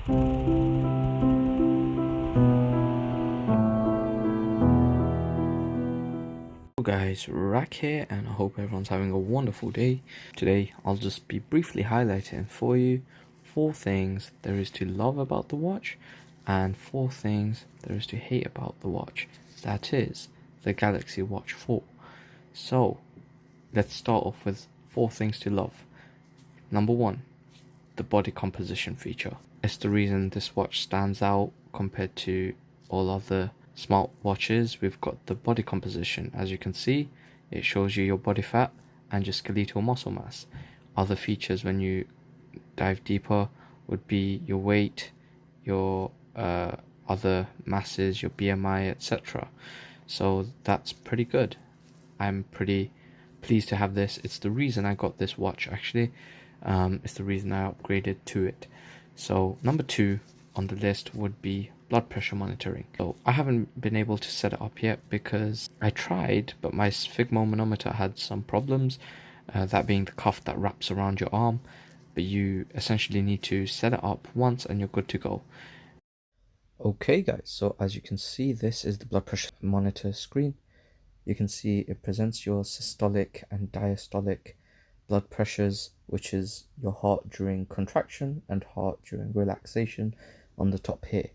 Guys, Rack here, and I hope everyone's having a wonderful day. Today I'll just be briefly highlighting for you 4 things there is to love about the watch and 4 things there is to hate about the watch. That is the Galaxy Watch 4. So let's start off with 4 things to love. Number 1, the body composition feature. It's the reason this watch stands out compared to all other smart watches. We've got the body composition. As you can see, it shows you your body fat and your skeletal muscle mass. Other features when you dive deeper would be your weight, your other masses, your BMI, etc. So that's pretty good. I'm pretty pleased to have this. It's the reason I got this watch actually. It's the reason I upgraded to it. So number 2 on the list would be blood pressure monitoring. So I haven't been able to set it up yet because I tried, but my sphygmomanometer had some problems, that being the cuff that wraps around your arm. But you essentially need to set it up once and you're good to go. Okay guys, so as you can see, this is the blood pressure monitor screen. You can see it presents your systolic and diastolic blood pressures, which is your heart during contraction and heart during relaxation on the top here.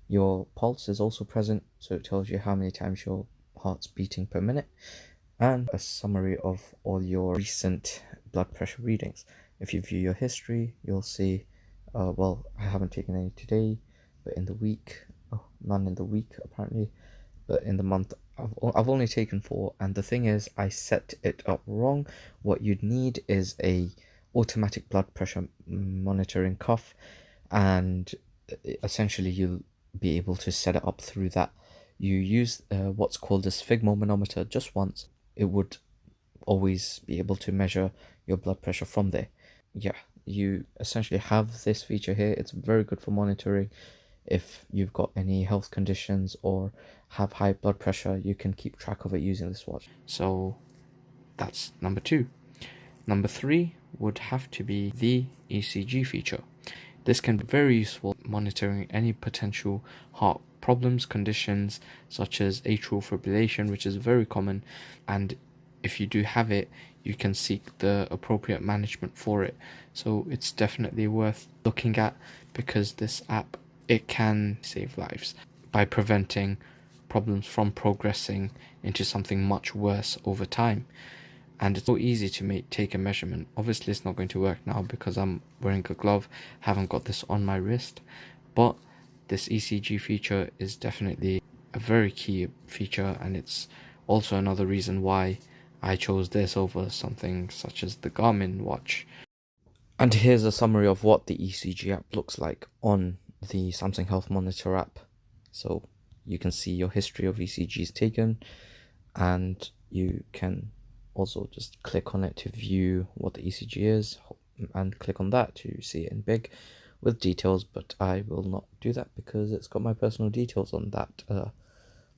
Your pulse is also present, so it tells you how many times your heart's beating per minute, and a summary of all your recent blood pressure readings. If you view your history, you'll see, well, I haven't taken any today, but in the week, none in the week apparently, but in the month I've only taken 4. And the thing is, I set it up wrong. What you'd need is a automatic blood pressure monitoring cuff, and essentially you'll be able to set it up through that. You use what's called a sphygmomanometer just once. It would always be able to measure your blood pressure from there. Yeah, you essentially have this feature here. It's very good for monitoring. If you've got any health conditions or have high blood pressure, you can keep track of it using this watch. So that's number 2. Number 3 would have to be the ECG feature. This can be very useful monitoring any potential heart problems, conditions such as atrial fibrillation, which is very common, and if you do have it, you can seek the appropriate management for it. So it's definitely worth looking at, because this app, it can save lives by preventing problems from progressing into something much worse over time. And it's so easy to take a measurement. Obviously it's not going to work now because I'm wearing a glove, haven't got this on my wrist, but this ECG feature is definitely a very key feature, and it's also another reason why I chose this over something such as the Garmin watch. And here's a summary of what the ECG app looks like on the Samsung Health Monitor app. So you can see your history of ECGs taken, and you can also just click on it to view what the ECG is, and click on that to see it in big with details, but I will not do that because it's got my personal details on that.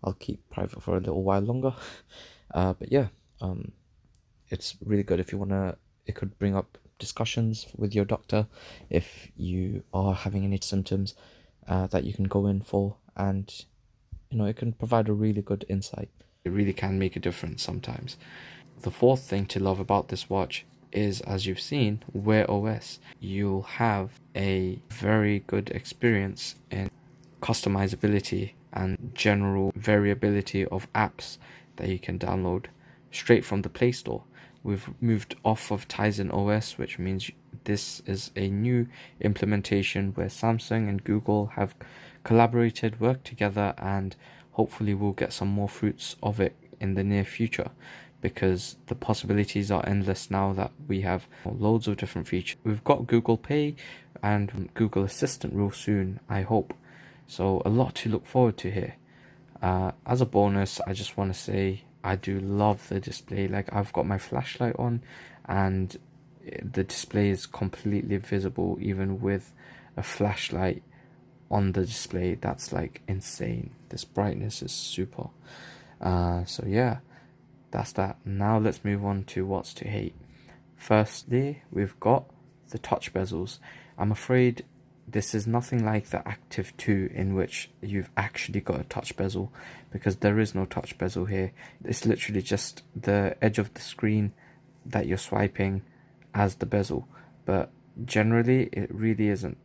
I'll keep private for a little while longer. But yeah, it's really good if you wanna. It could bring up discussions with your doctor if you are having any symptoms that you can go in for, and it can provide a really good insight. It really can make a difference sometimes. The 4th thing to love about this watch is, as you've seen, Wear OS. You'll have a very good experience in customizability and general variability of apps that you can download straight from the Play Store. We've moved off of Tizen OS, which means this is a new implementation where Samsung and Google have collaborated, worked together, and hopefully we'll get some more fruits of it in the near future, because the possibilities are endless now that we have loads of different features. We've got Google Pay and Google Assistant real soon, I hope. So a lot to look forward to here. As a bonus, I just want to say I do love the display. Like, I've got my flashlight on and the display is completely visible even with a flashlight on the display. That's like insane. This brightness is super. So yeah, that's that. Now let's move on to what's to hate. Firstly, we've got the touch bezels. I'm afraid this is nothing like the Active 2 in which you've actually got a touch bezel, because there is no touch bezel here. It's literally just the edge of the screen that you're swiping as the bezel, but generally it really isn't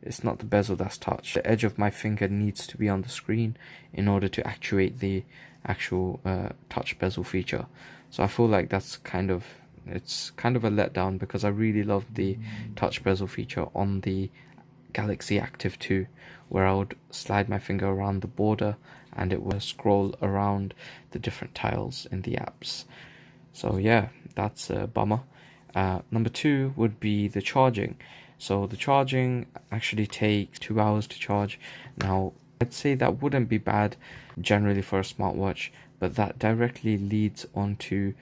it's not the bezel that's touched. The edge of my finger needs to be on the screen in order to actuate the actual touch bezel feature. So I feel like it's kind of a letdown, because I really love the touch bezel feature on the Galaxy Active 2, where I would slide my finger around the border and it would scroll around the different tiles in the apps. So yeah, that's a bummer. Number 2 would be the charging. So the charging actually takes 2 hours to charge. Now, I'd say that wouldn't be bad generally for a smartwatch, but that directly leads on to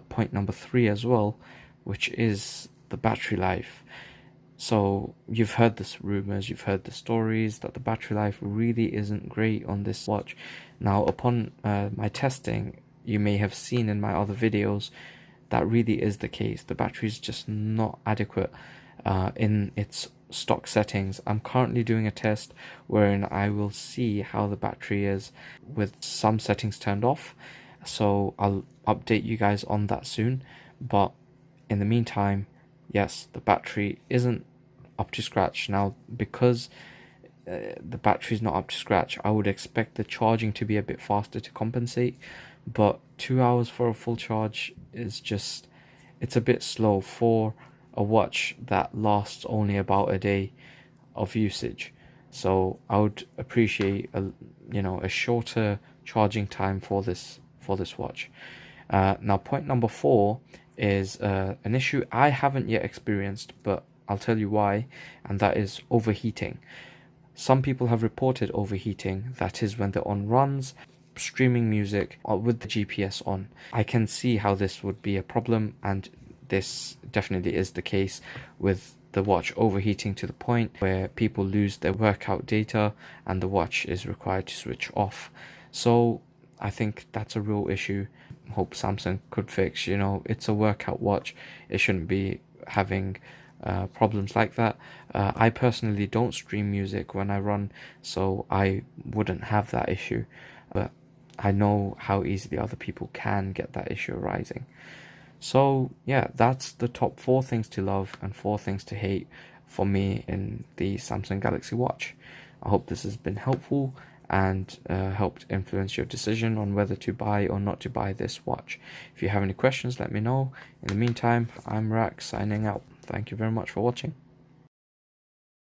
point number 3 as well, which is the battery life. So you've heard the rumors, you've heard the stories that the battery life really isn't great on this watch. Now, upon my testing, you may have seen in my other videos, that really is the case. The battery is just not adequate in its stock settings. I'm currently doing a test wherein I will see how the battery is with some settings turned off. So I'll update you guys on that soon. But in the meantime, yes, the battery isn't up to scratch. Now, because the battery is not up to scratch, I would expect the charging to be a bit faster to compensate. But 2 hours for a full charge is just, it's a bit slow for a watch that lasts only about a day of usage. So I would appreciate a shorter charging time for this watch. Now, point number 4 is an issue I haven't yet experienced, but I'll tell you why, and that is overheating. Some people have reported overheating, that is when they're on runs, streaming music, or with the GPS on. I can see how this would be a problem, and this definitely is the case with the watch overheating to the point where people lose their workout data and the watch is required to switch off. So I think that's a real issue. Hope Samsung could fix. It's a workout watch, it shouldn't be having problems like that. I personally don't stream music when I run, so I wouldn't have that issue, but I know how easily other people can get that issue arising. So yeah, that's the top 4 things to love and 4 things to hate for me in the Samsung Galaxy Watch. I hope this has been helpful and helped influence your decision on whether to buy or not to buy this watch. If you have any questions, let me know. In the meantime, I'm Rack signing out. Thank you very much for watching.